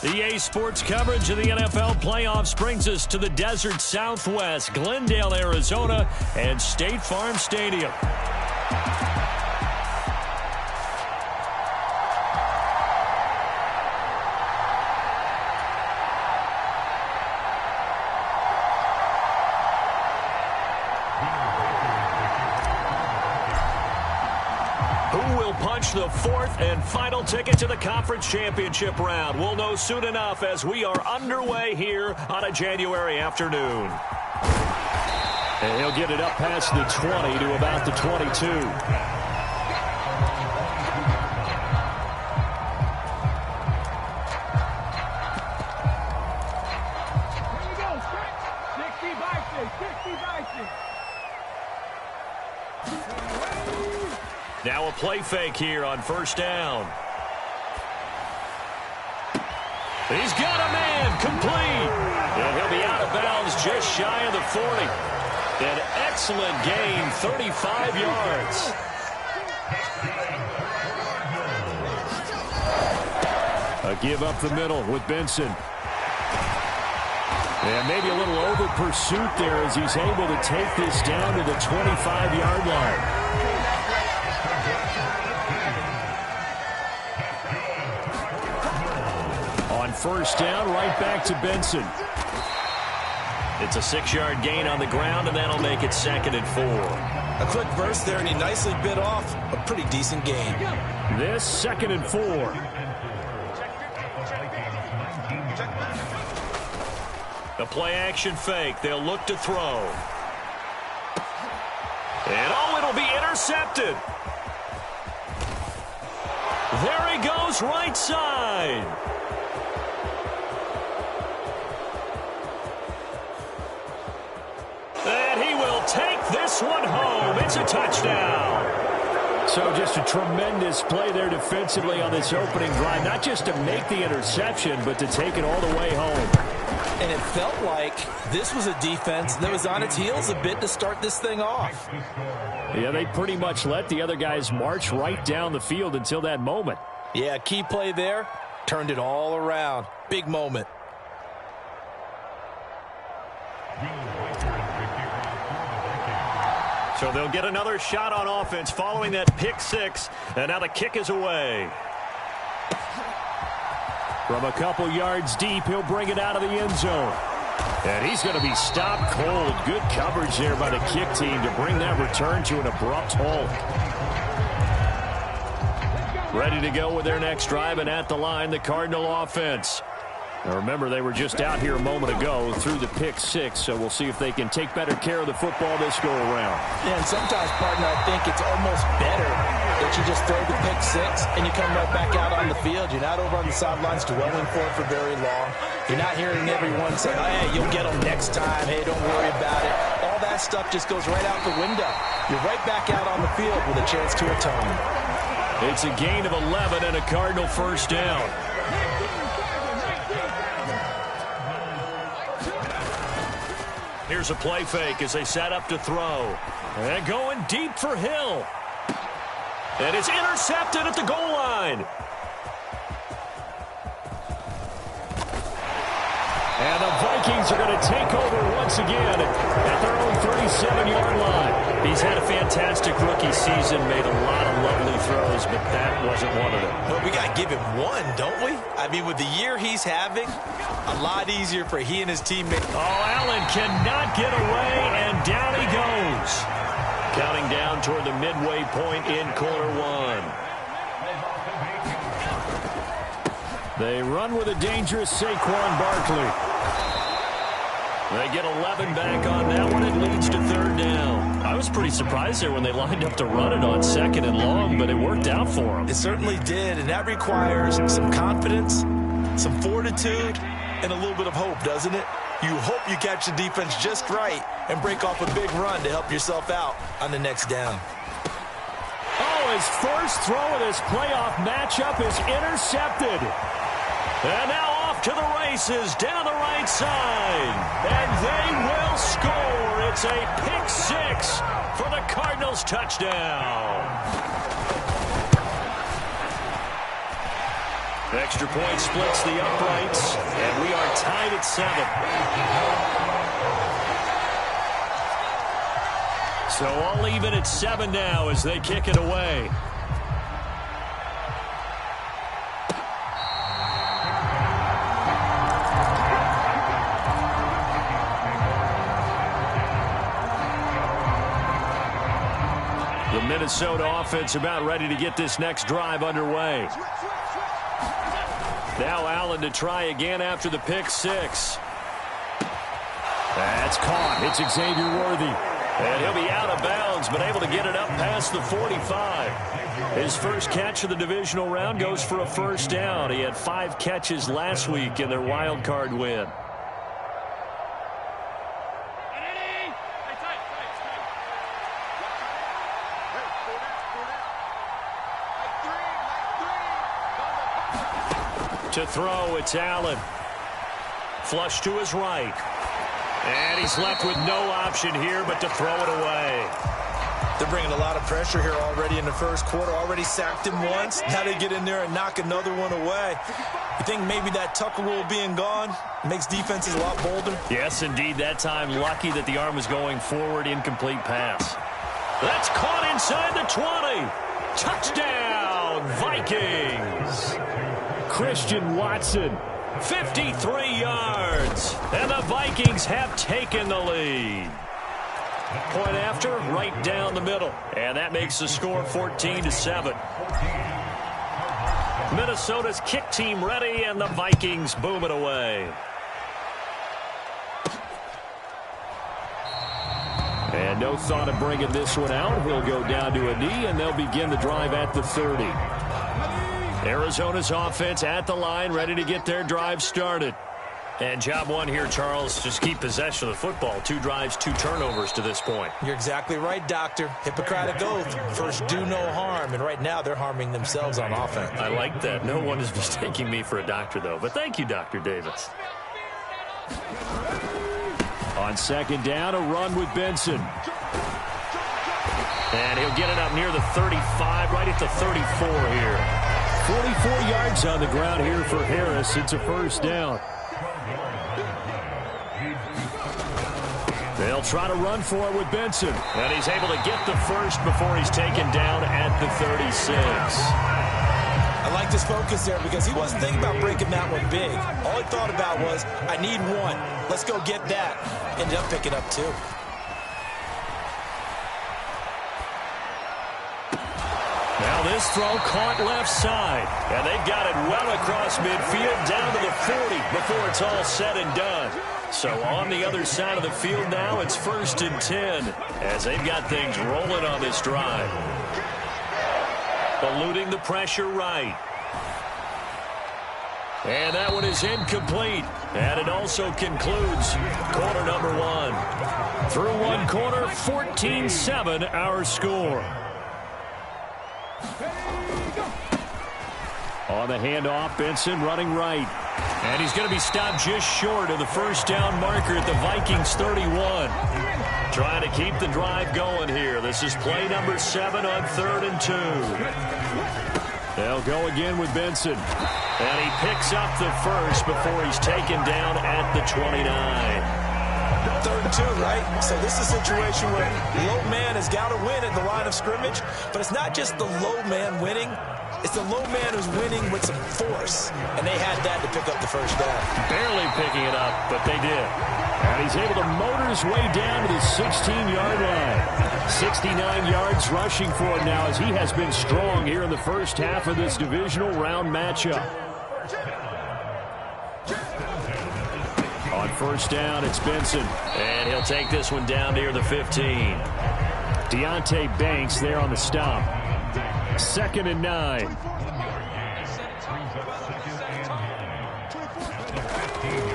The A Sports coverage of the NFL playoffs brings us to the desert Southwest, Glendale, Arizona, and State Farm Stadium. The fourth and final ticket to the conference championship round. We'll know soon enough as we are underway here on a January afternoon. And he'll get it up past the 20 to about the 22. Now a play fake here on first down. He's got a man complete. And he'll be out of bounds just shy of the 40. An excellent gain, 35 yards. A give up the middle with Benson. And maybe a little over pursuit there as he's able to take this down to the 25-yard line. First down, right back to Benson. It's a 6-yard gain on the ground, and that'll make it 2nd and 4. A quick burst there, and he nicely bit off a pretty decent gain. This 2nd and 4. The play-action fake. They'll look to throw. And, it'll be intercepted. There he goes, right side. And he will take this one home. It's a touchdown. So just a tremendous play there defensively on this opening drive. Not just to make the interception, but to take it all the way home. And it felt like this was a defense that was on its heels a bit to start this thing off. Yeah, they pretty much let the other guys march right down the field until that moment. Yeah, key play there. Turned it all around. Big moment. So they'll get another shot on offense following that pick six. And now the kick is away. From a couple yards deep, he'll bring it out of the end zone. And he's going to be stopped cold. Good coverage there by the kick team to bring that return to an abrupt halt. Ready to go with their next drive, and at the line, the Cardinal offense. Now remember, they were just out here a moment ago through the pick six, so we'll see if they can take better care of the football this go-around. Yeah, and sometimes, partner, I think it's almost better that you just throw the pick six and you come right back out on the field. You're not over on the sidelines dwelling for it for very long. You're not hearing everyone say, oh, hey, you'll get them next time. Hey, don't worry about it. All that stuff just goes right out the window. You're right back out on the field with a chance to atone. It's a gain of 11 and a Cardinal first down. Here's a play fake as they set up to throw. And going deep for Hill. And it's intercepted at the goal line. And the Vikings are going to take over once again at their own 37-yard line. He's had a fantastic rookie season, made a lot of lovely throws, but that wasn't one of them. Well, we got to give him one, don't we? I mean, with the year he's having, a lot easier for he and his teammates. Oh, Allen cannot get away, and down he goes. Counting down toward the midway point in quarter one. They run with a dangerous Saquon Barkley. They get 11 back on that one. It leads to third down. I was pretty surprised there when they lined up to run it on 2nd and long, but it worked out for them. It certainly did, and that requires some confidence, some fortitude, and a little bit of hope, doesn't it? You hope you catch the defense just right and break off a big run to help yourself out on the next down. Oh, his first throw of this playoff matchup is intercepted. And now off to the races down the right side. And they will score. It's a pick six for the Cardinals touchdown. Extra point splits the uprights, and we are tied at 7. So all even at 7 now as they kick it away. The Minnesota offense about ready to get this next drive underway. Now Allen to try again after the pick 6. That's caught. It's Xavier Worthy. And he'll be out of bounds, but able to get it up past the 45. His first catch of the divisional round goes for a first down. He had 5 catches last week in their wild card win. To throw, it's Allen. Flush to his right. And he's left with no option here but to throw it away. They're bringing a lot of pressure here already in the first quarter. Already sacked him once. Now they get in there and knock another one away. You think maybe that Tucker rule being gone makes defenses a lot bolder? Yes, indeed. That time, lucky that the arm was going forward. Incomplete pass. That's caught inside the 20. Touchdown, Vikings. Christian Watson, 53 yards. And the Vikings have taken the lead. Point after, right down the middle. And that makes the score 14-7. Minnesota's kick team ready, and the Vikings boom it away. And no thought of bringing this one out. He'll go down to a knee, and they'll begin the drive at the 30. Arizona's offense at the line, ready to get their drive started. And job one here, Charles, just keep possession of the football. 2 drives, 2 turnovers to this point. You're exactly right, Doctor. Hippocratic oath. First, do no harm. And right now, they're harming themselves on offense. I like that. No one is mistaking me for a doctor, though. But thank you, Dr. Davis. On second down, a run with Benson. And he'll get it up near the 35, right at the 34 here. 44 yards on the ground here for Harris. It's a first down. They'll try to run for it with Benson. And he's able to get the first before he's taken down at the 36. I like this focus there because he wasn't thinking about breaking that one big. All he thought about was, I need one. Let's go get that. Ended up picking up 2. Now this throw caught left side. And they've got it well across midfield down to the 40 before it's all said and done. So on the other side of the field now, it's 1st and 10 as they've got things rolling on this drive. Eluding the pressure right. And that one is incomplete. And it also concludes quarter number 1. Through one quarter, 14-7 our score. On the handoff, Benson running right. And he's going to be stopped just short of the first down marker at the Vikings 31. Trying to keep the drive going here. This is play number 7 on 3rd and 2. They'll go again with Benson. And he picks up the first before he's taken down at the 29. 3rd and 2, right? So this is a situation where low man has got to win at the line of scrimmage. But it's not just the low man winning. It's the low man who's winning with some force. And they had that to pick up the first down. Barely picking it up, but they did. And he's able to motor his way down to the 16-yard line. 69 yards rushing for him now as he has been strong here in the first half of this divisional round matchup. On first down, it's Benson. And he'll take this one down near the 15. Deontay Banks there on the stop. 2nd and 9.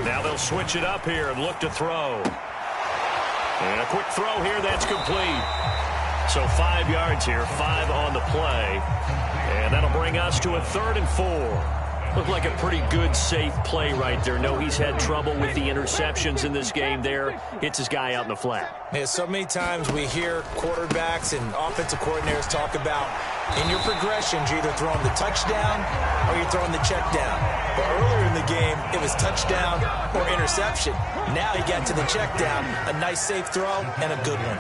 Now they'll switch it up here and look to throw. And a quick throw here, that's complete. So 5 yards here, 5 on the play. And that'll bring us to a 3rd and 4. Looked like a pretty good, safe play right there. No, he's had trouble with the interceptions in this game there. Hits his guy out in the flat. Yeah, so many times we hear quarterbacks and offensive coordinators talk about In your progressions, you're either throwing the touchdown or you're throwing the check down. But earlier in the game, it was touchdown or interception. Now he got to the check down, a nice safe throw, and a good one.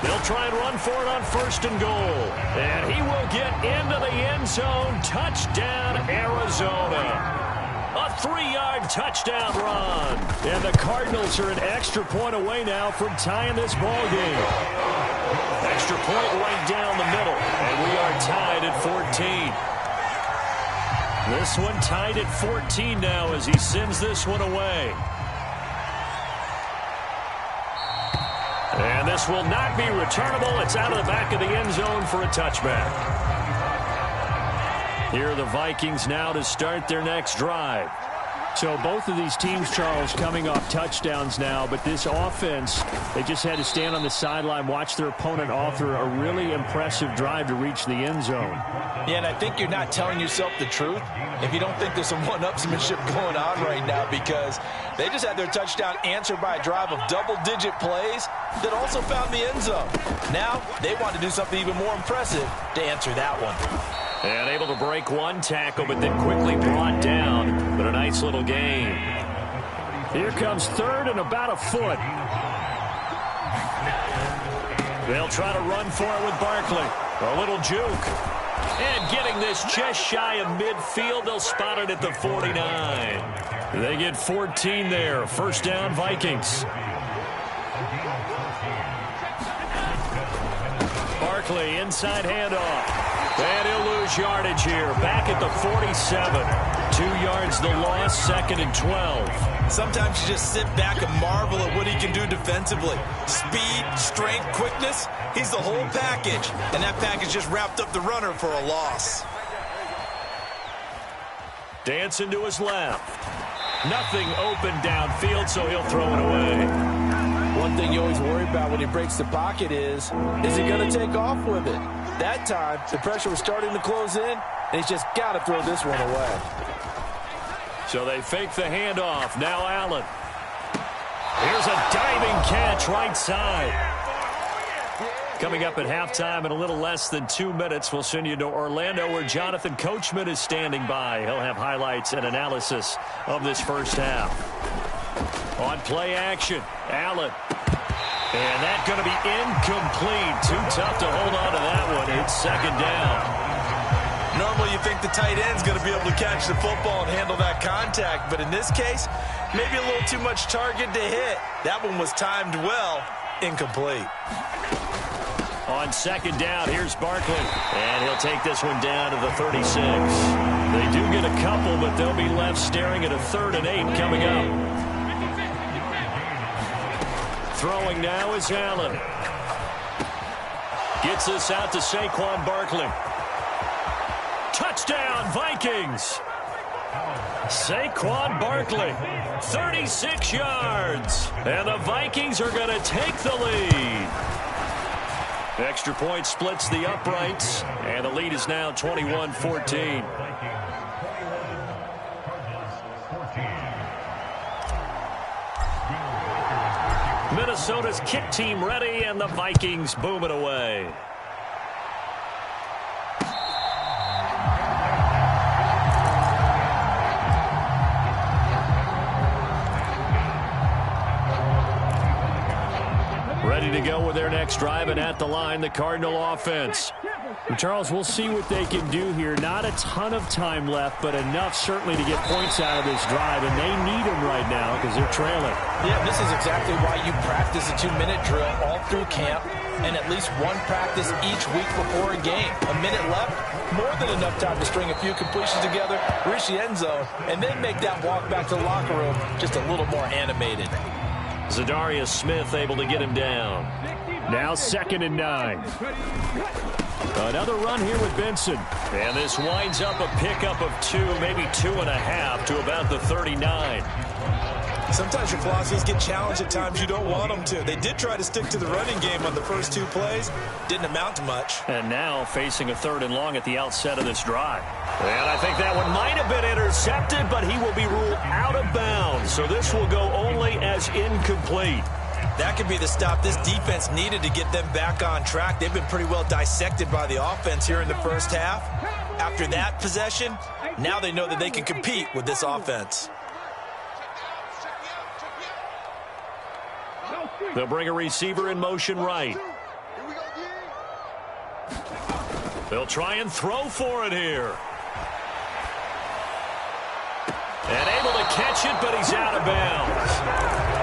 They'll try and run for it on 1st and goal. And he will get into the end zone. Touchdown, Arizona. A 3-yard touchdown run. And the Cardinals are an extra point away now from tying this ball game. Extra point right down the middle. And we are tied at 14. This one tied at 14 now as he sends this one away. And this will not be returnable. It's out of the back of the end zone for a touchback. Here are the Vikings now to start their next drive. So both of these teams, Charles, coming off touchdowns now, but this offense, they just had to stand on the sideline, watch their opponent author a really impressive drive to reach the end zone. Yeah, and I think you're not telling yourself the truth if you don't think there's some one-upsmanship going on right now, because they just had their touchdown answered by a drive of double-digit plays that also found the end zone. Now they want to do something even more impressive to answer that one. And able to break one tackle, but then quickly brought down. But a nice little gain. Here comes 3rd and about a foot. They'll try to run for it with Barkley. A little juke. And getting this just shy of midfield. They'll spot it at the 49. They get 14 there. 1st down, Vikings. Barkley, inside handoff. And he'll lose yardage here. Back at the 47. 2 yards the loss, 2nd and 12. Sometimes you just sit back and marvel at what he can do defensively. Speed, strength, quickness. He's the whole package. And that package just wrapped up the runner for a loss. Dancing to his left. Nothing open downfield, so he'll throw it away. One thing you always worry about when he breaks the pocket is he going to take off with it? That time, the pressure was starting to close in, and he's just got to throw this one away. So they fake the handoff. Now Allen. Here's a diving catch right side. Coming up at halftime in a little less than 2 minutes, we'll send you to Orlando where Jonathan Coachman is standing by. He'll have highlights and analysis of this first half. On play action, Allen. And that's going to be incomplete. Too tough to hold on to that one. It's 2nd down. Normally you think the tight end's going to be able to catch the football and handle that contact. But in this case, maybe a little too much target to hit. That one was timed well. Incomplete. On 2nd down, here's Barkley. And he'll take this one down to the 36. They do get a couple, but they'll be left staring at a 3rd and 8 coming up. Throwing now is Allen. Gets this out to Saquon Barkley. Touchdown, Vikings. Saquon Barkley, 36 yards. And the Vikings are going to take the lead. Extra point splits the uprights. And the lead is now 21-14. Minnesota's kick team ready, and the Vikings boom it away. Ready to go with their next drive, and at the line, the Cardinal offense. And Charles, we'll see what they can do here. Not a ton of time left, but enough certainly to get points out of this drive, and they need them right now because they're trailing. Yeah, this is exactly why you practice a 2-minute drill all through camp and at least one practice each week before a game. A minute left, more than enough time to string a few completions together, reach the end zone, and then make that walk back to the locker room just a little more animated. Zadarius Smith able to get him down. Now 2nd and 9. Another run here with Benson. And this winds up a pickup of 2, maybe 2.5 to about the 39. Sometimes your philosophies get challenged at times you don't want them to. They did try to stick to the running game on the first 2 plays. Didn't amount to much. And now facing a 3rd and long at the outset of this drive. And I think that one might have been intercepted, but he will be ruled out of bounds. So this will go only as incomplete. That could be the stop this defense needed to get them back on track. They've been pretty well dissected by the offense here in the first half. After that possession, now they know that they can compete with this offense. They'll bring a receiver in motion right. They'll try and throw for it here. And able to catch it, but he's out of bounds.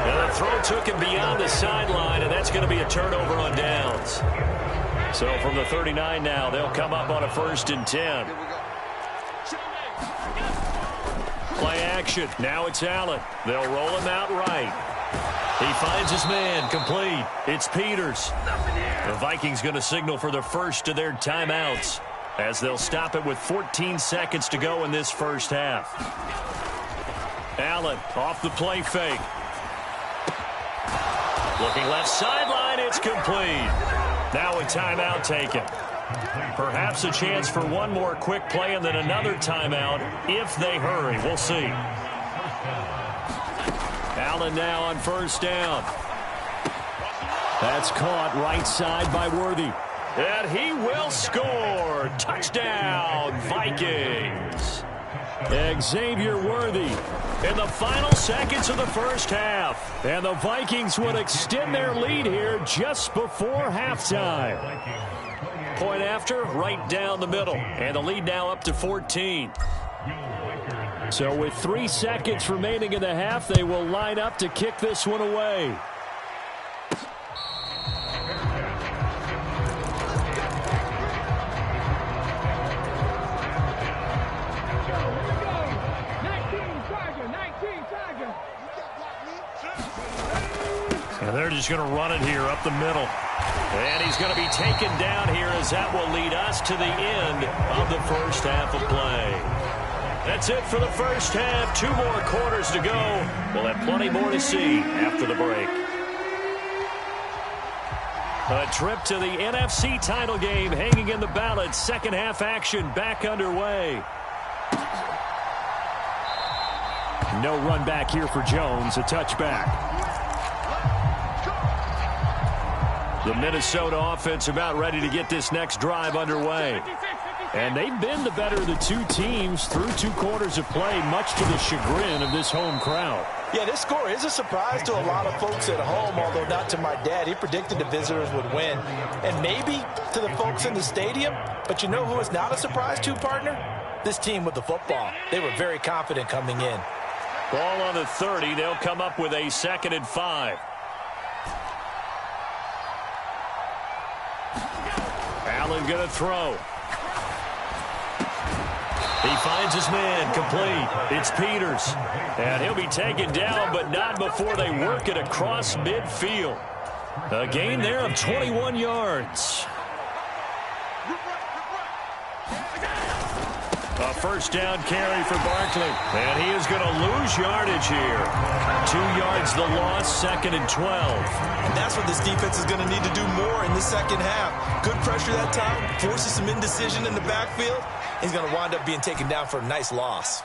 And the throw took him beyond the sideline, and that's going to be a turnover on downs. So from the 39 now, they'll come up on a 1st and 10. Play action. Now it's Allen. They'll roll him out right. He finds his man, complete. It's Peters. The Vikings going to signal for the first of their timeouts as they'll stop it with 14 seconds to go in this first half. Allen off the play fake. Looking left sideline, it's complete. Now a timeout taken. Perhaps a chance for one more quick play and then another timeout if they hurry. We'll see. Allen now on 1st down. That's caught right side by Worthy. And he will score. Touchdown, Vikings. Xavier Worthy in the final seconds of the first half. And the Vikings would extend their lead here just before halftime. Point after, right down the middle. And the lead now up to 14. So with 3 seconds remaining in the half, they will line up to kick this one away. And they're just going to run it here up the middle. And he's going to be taken down here as that will lead us to the end of the first half of play. That's it for the first half. 2 more quarters to go. We'll have plenty more to see after the break. A trip to the NFC title game hanging in the balance. Second half action back underway. No run back here for Jones. A touchback. The Minnesota offense about ready to get this next drive underway. And they've been the better of the 2 teams through 2 quarters of play, much to the chagrin of this home crowd. Yeah, this score is a surprise to a lot of folks at home, although not to my dad. He predicted the visitors would win. And maybe to the folks in the stadium. But you know who is not a surprise to, partner? This team with the football. They were very confident coming in. Ball on the 30. They'll come up with a 2nd and 5. Allen going to throw. He finds his man, complete. It's Peters. And he'll be taken down, but not before they work it across midfield. A gain there of 21 yards. A 1st down carry for Barkley. And he is going to lose yardage here. 2 yards the loss, 2nd and 12. And that's what this defense is going to need to do more in the second half. Good pressure that time, forces some indecision in the backfield. He's going to wind up being taken down for a nice loss.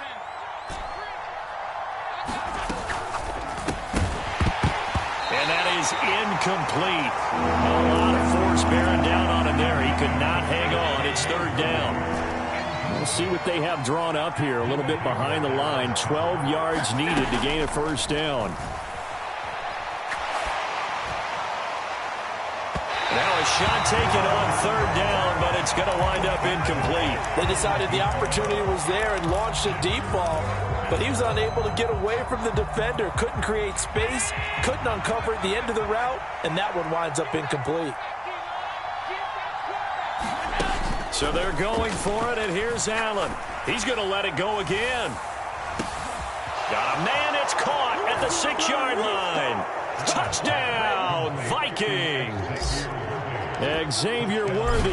And that is incomplete. A lot of force bearing down on him there. He could not hang on. It's 3rd down. We'll see what they have drawn up here. A little bit behind the line. 12 yards needed to gain a 1st down. Now a shot taken on 3rd down, but it's going to wind up incomplete. They decided the opportunity was there and launched a deep ball, but he was unable to get away from the defender. Couldn't create space, couldn't uncover the end of the route, and that one winds up incomplete. So they're going for it, and here's Allen. He's going to let it go again. Got a man, it's caught at the 6-yard line. Touchdown, Vikings. Xavier Worthy,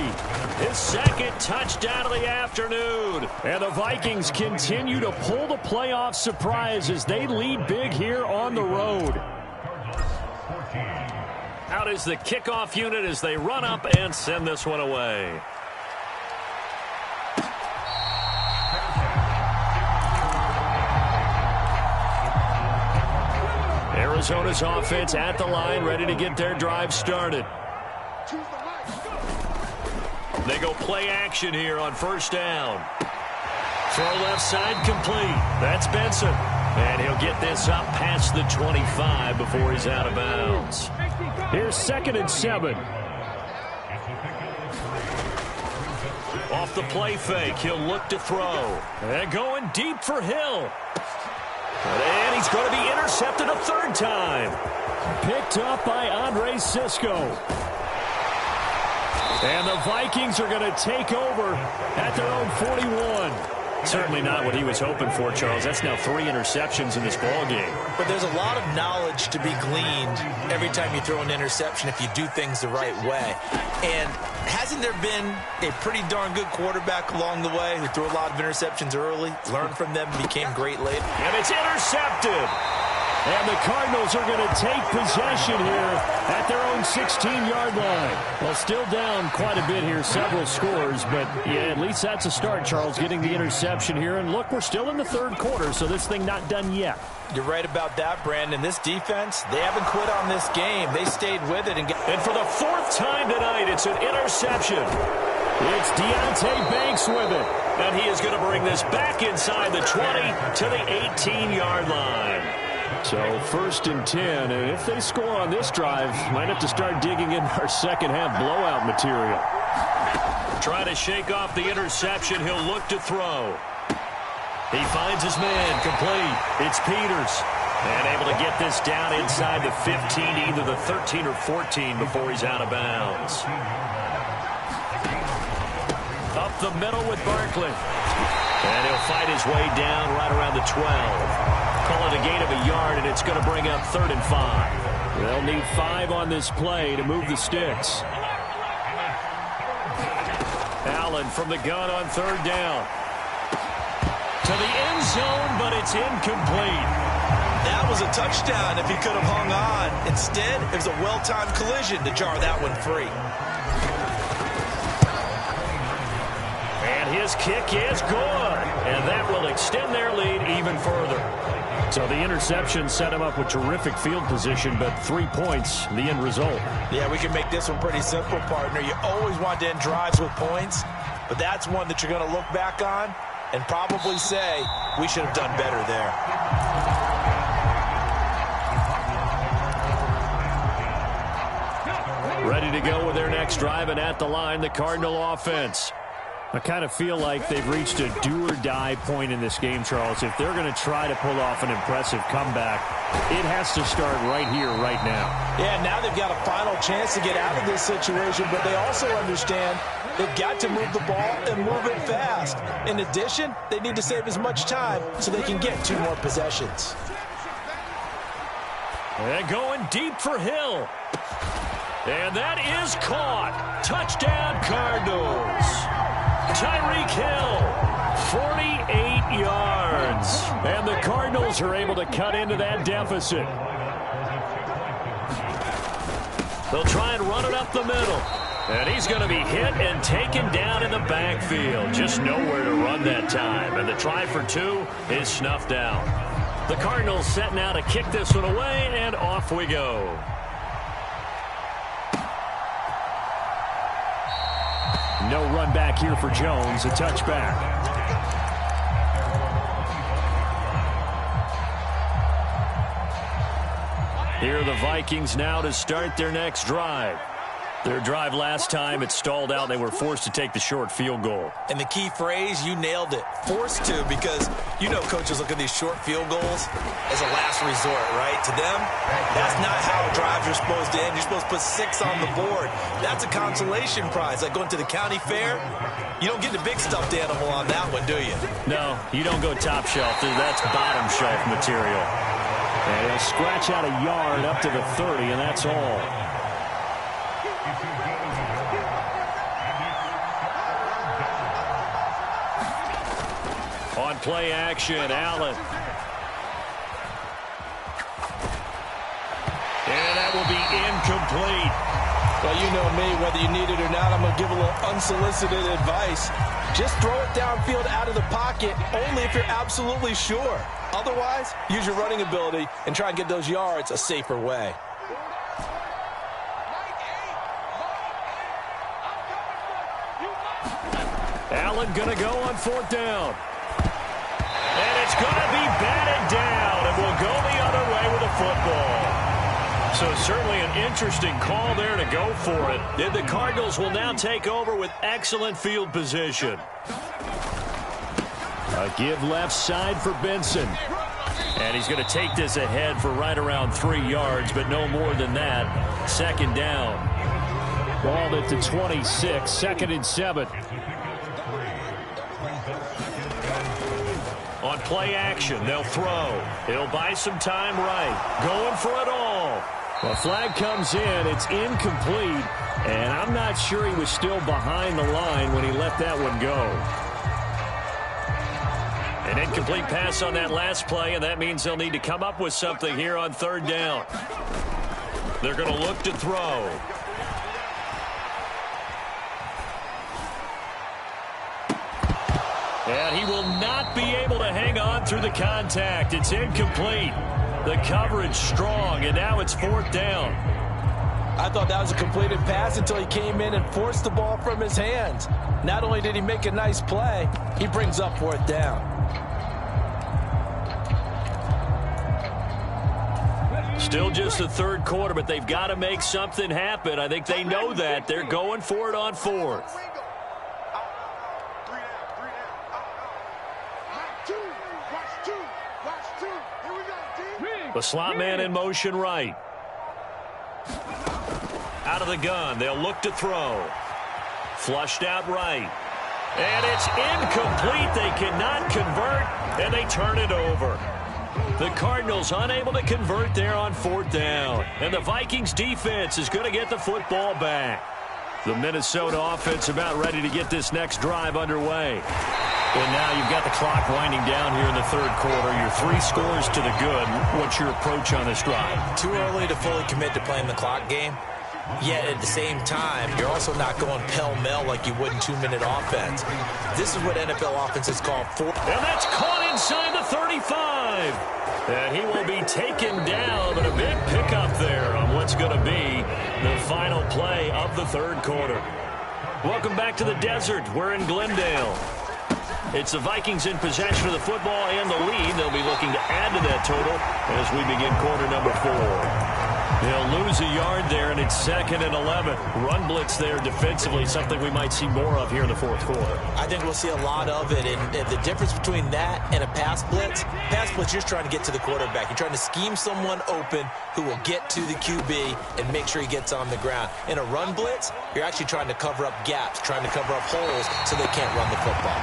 his 2nd touchdown of the afternoon. And the Vikings continue to pull the playoff surprise as they lead big here on the road. Out is the kickoff unit as they run up and send this one away. Arizona's offense at the line, ready to get their drive started. They go play action here on first down. Throw left side complete. That's Benson. And he'll get this up past the 25 before he's out of bounds. Here's 2nd and 7. Off the play fake, he'll look to throw. And going deep for Hill. And he's going to be intercepted a 3rd time. Picked up by Andre Sisco. And the Vikings are going to take over at their own 41. Certainly not what he was hoping for, Charles. That's now 3 interceptions in this ballgame. But there's a lot of knowledge to be gleaned every time you throw an interception if you do things the right way. And hasn't there been a pretty darn good quarterback along the way who threw a lot of interceptions early, learned from them, and became great later? And it's intercepted. And the Cardinals are going to take possession here at their own 16-yard line. Well, still down quite a bit here, several scores, but yeah, at least that's a start, Charles, getting the interception here. And look, we're still in the 3rd quarter, so this thing not done yet. You're right about that, Brandon. This defense, they haven't quit on this game. They stayed with it. And for the 4th time tonight, it's an interception. It's Deontay Banks with it. And he is going to bring this back inside the 20 to the 18-yard line. So 1st and 10, and if they score on this drive, might have to start digging in our second-half blowout material. Try to shake off the interception. He'll look to throw. He finds his man, complete. It's Peters. And able to get this down inside the 15, either the 13 or 14 before he's out of bounds. Up the middle with Barkley. And he'll fight his way down right around the 12. Call it a gain of a yard, and it's going to bring up 3rd and 5. They'll need 5 on this play to move the sticks. Allen from the gun on 3rd down. To the end zone, but it's incomplete. That was a touchdown if he could have hung on. Instead, it was a well-timed collision to jar that one free. And his kick is good. And that will extend their lead even further. So the interception set him up with terrific field position, but 3 points, the end result. Yeah, we can make this one pretty simple, partner. You always want to end drives with points, but that's one that you're going to look back on and probably say, we should have done better there. Ready to go with their next drive, and at the line, the Cardinal offense. I kind of feel like they've reached a do-or-die point in this game, Charles. If they're going to try to pull off an impressive comeback, it has to start right here, right now. Yeah, now they've got a final chance to get out of this situation, but they also understand they've got to move the ball and move it fast. In addition, they need to save as much time so they can get 2 more possessions. And going deep for Hill. And that is caught. Touchdown, Cardinals. Tyreek Hill, 48 yards. And the Cardinals are able to cut into that deficit. They'll try and run it up the middle. And he's going to be hit and taken down in the backfield. Just nowhere to run that time. And the try for 2 is snuffed out. The Cardinals set now to kick this one away, and off we go. No run back here for Jones, a touchback. Here are the Vikings now to start their next drive. Their drive last time, it stalled out. They were forced to take the short field goal. And the key phrase, you nailed it. Forced to, because you know coaches look at these short field goals as a last resort, right? To them, that's not how drives are supposed to end. You're supposed to put 6 on the board. That's a consolation prize. Like going to the county fair, you don't get the big stuffed animal on that one, do you? No, you don't go top shelf. That's bottom shelf material. And he'll scratch out a yard up to the 30, and that's all. On play action, Allen. And that will be incomplete. Well, you know me, whether you need it or not, I'm going to give a little unsolicited advice. Just throw it downfield out of the pocket, only if you're absolutely sure. Otherwise, use your running ability and try and get those yards a safer way. Allen going to go on 4th down. And it's going to be batted down, and will go the other way with the football. So certainly an interesting call there to go for it. And the Cardinals will now take over with excellent field position. A give left side for Benson. And he's going to take this ahead for right around 3 yards, but no more than that. 2nd down. Ball at the 26, 2nd and 7. On play action, they'll throw. He'll buy some time right. Going for it all. The flag comes in. It's incomplete. And I'm not sure he was still behind the line when he let that one go. An incomplete pass on that last play, and that means they'll need to come up with something here on 3rd down. They're going to look to throw. And he will not be able to hang on through the contact. It's incomplete. The coverage strong, and now it's 4th down. I thought that was a completed pass until he came in and forced the ball from his hands. Not only did he make a nice play, he brings up 4th down. Still just the 3rd quarter, but they've got to make something happen. I think they know that. They're going for it on 4th. The slot man in motion right. Out of the gun. They'll look to throw. Flushed out right. And it's incomplete. They cannot convert, and they turn it over. The Cardinals unable to convert there on 4th down. And the Vikings defense is going to get the football back. The Minnesota offense about ready to get this next drive underway. And now you've got the clock winding down here in the 3rd quarter. You're 3 scores to the good. What's your approach on this drive? Too early to fully commit to playing the clock game. Yet at the same time, you're also not going pell-mell like you would in 2-minute offense. This is what NFL offenses call for. And that's caught inside the 35. And he will be taken down, but a big pickup there on what's going to be the final play of the 3rd quarter. Welcome back to the desert. We're in Glendale. It's the Vikings in possession of the football and the lead. They'll be looking to add to that total as we begin quarter number 4. They'll lose a yard there, and it's 2nd and 11. Run blitz there defensively, something we might see more of here in the 4th quarter. I think we'll see a lot of it, and the difference between that and a pass blitz, you're just trying to get to the quarterback. You're trying to scheme someone open who will get to the QB and make sure he gets on the ground. In a run blitz, you're actually trying to cover up gaps, trying to cover up holes so they can't run the football.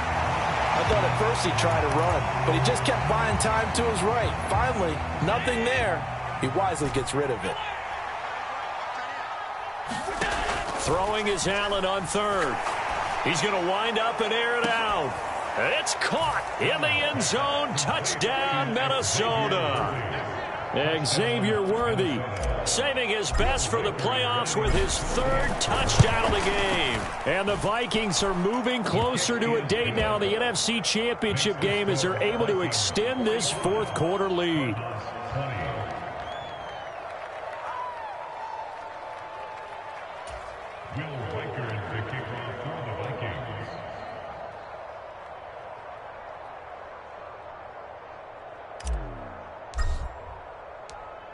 I thought at first he tried to run, but he just kept buying time to his right. Finally, nothing there. He wisely gets rid of it. Throwing is Allen on 3rd. He's going to wind up and air it out. And it's caught in the end zone. Touchdown, Minnesota. Xavier Worthy saving his best for the playoffs with his 3rd touchdown of the game. And the Vikings are moving closer to a date now in the NFC Championship game as they're able to extend this 4th quarter lead.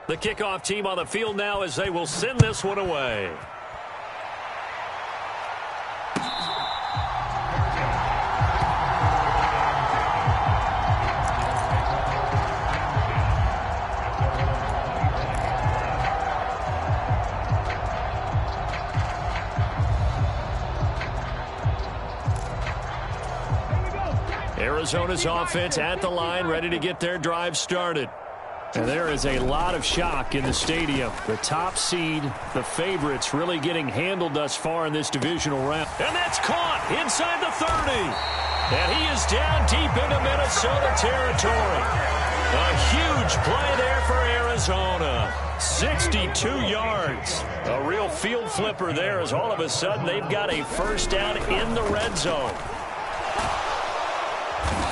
The kickoff team on the field now as they will send this one away. Arizona's offense at the line, ready to get their drive started. And there is a lot of shock in the stadium. The top seed, the favorites, really getting handled thus far in this divisional round. And that's caught inside the 30. And he is down deep into Minnesota territory. A huge play there for Arizona. 62 yards. A real field flipper there as all of a sudden they've got a first down in the red zone.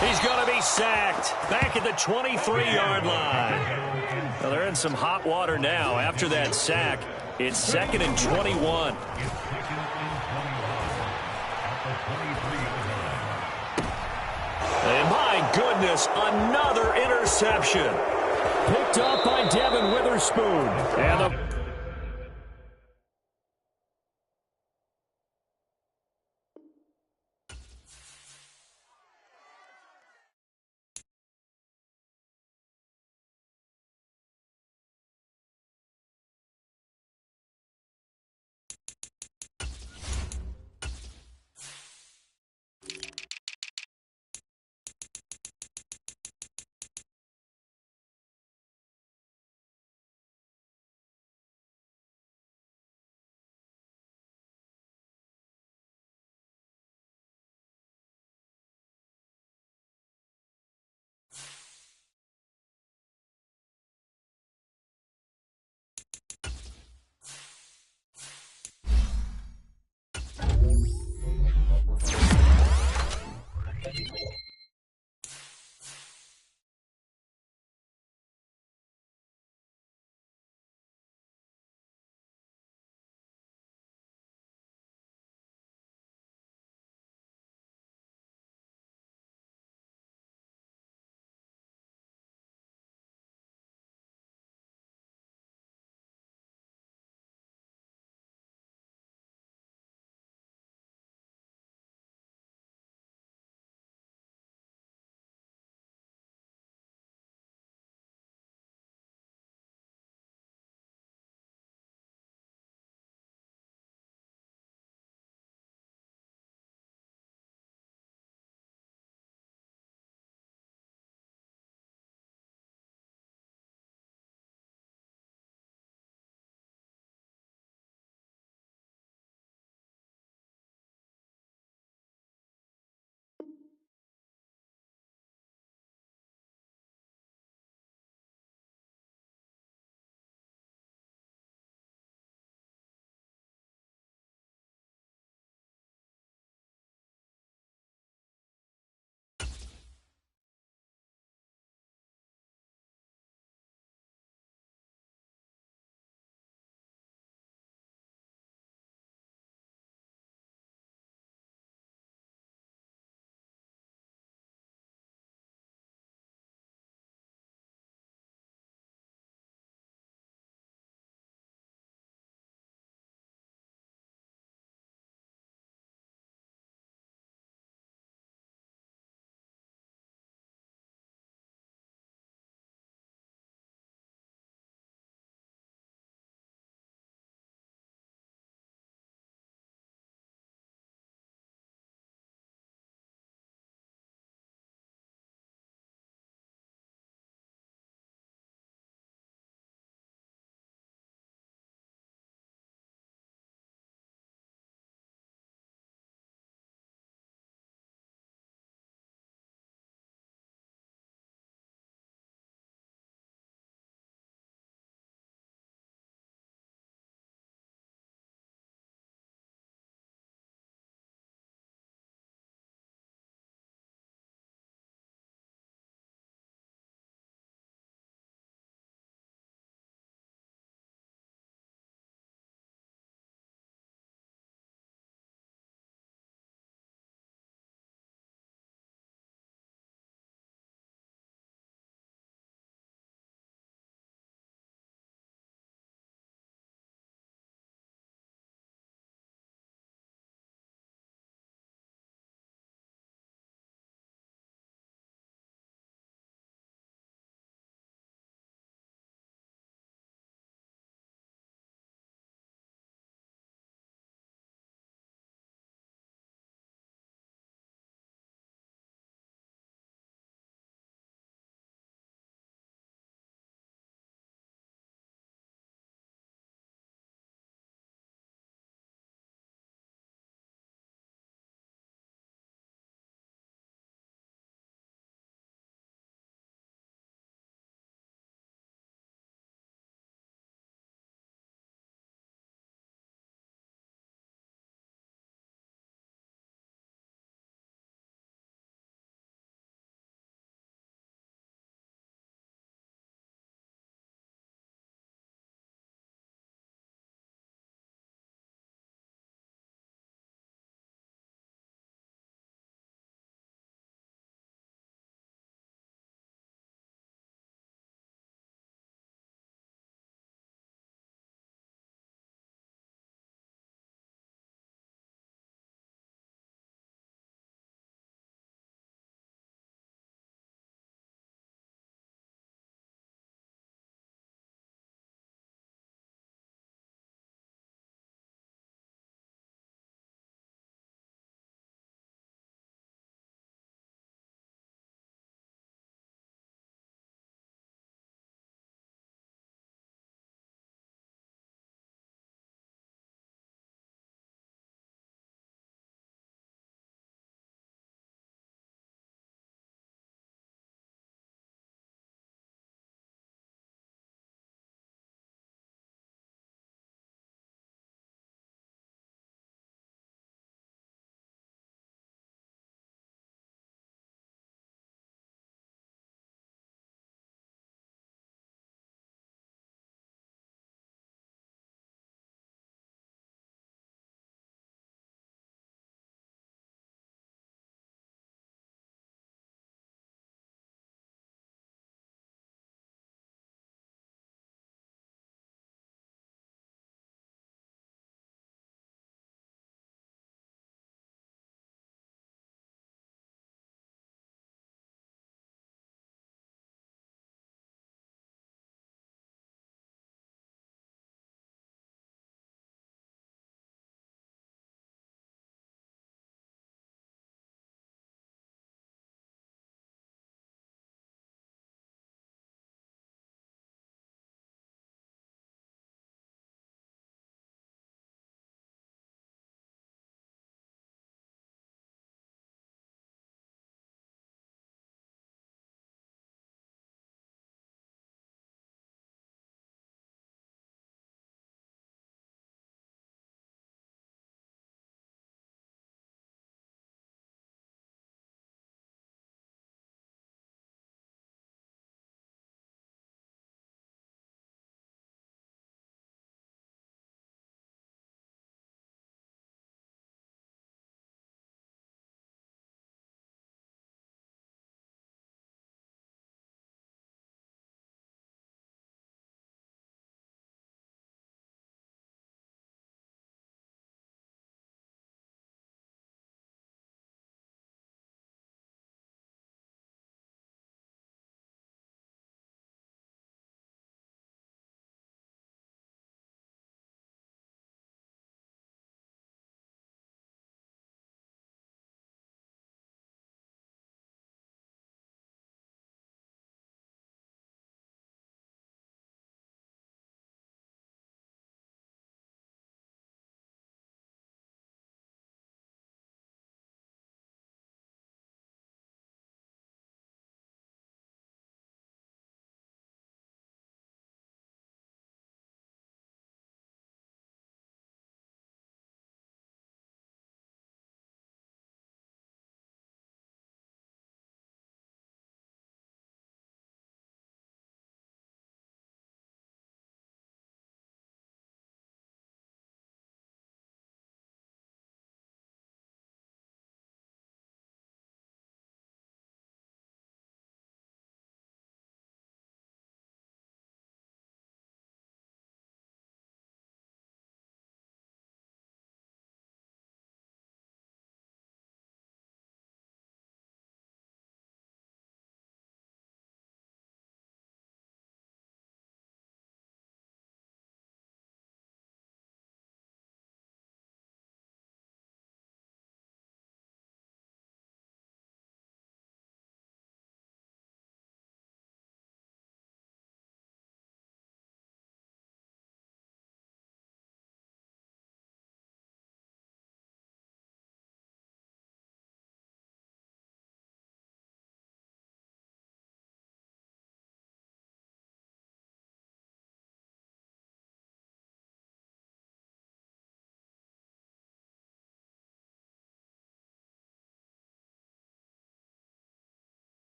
He's going to be sacked. Back at the 23-yard line. Well, they're in some hot water now. After that sack, it's 2nd and 21. And my goodness, another interception. Picked up by Devin Witherspoon. And the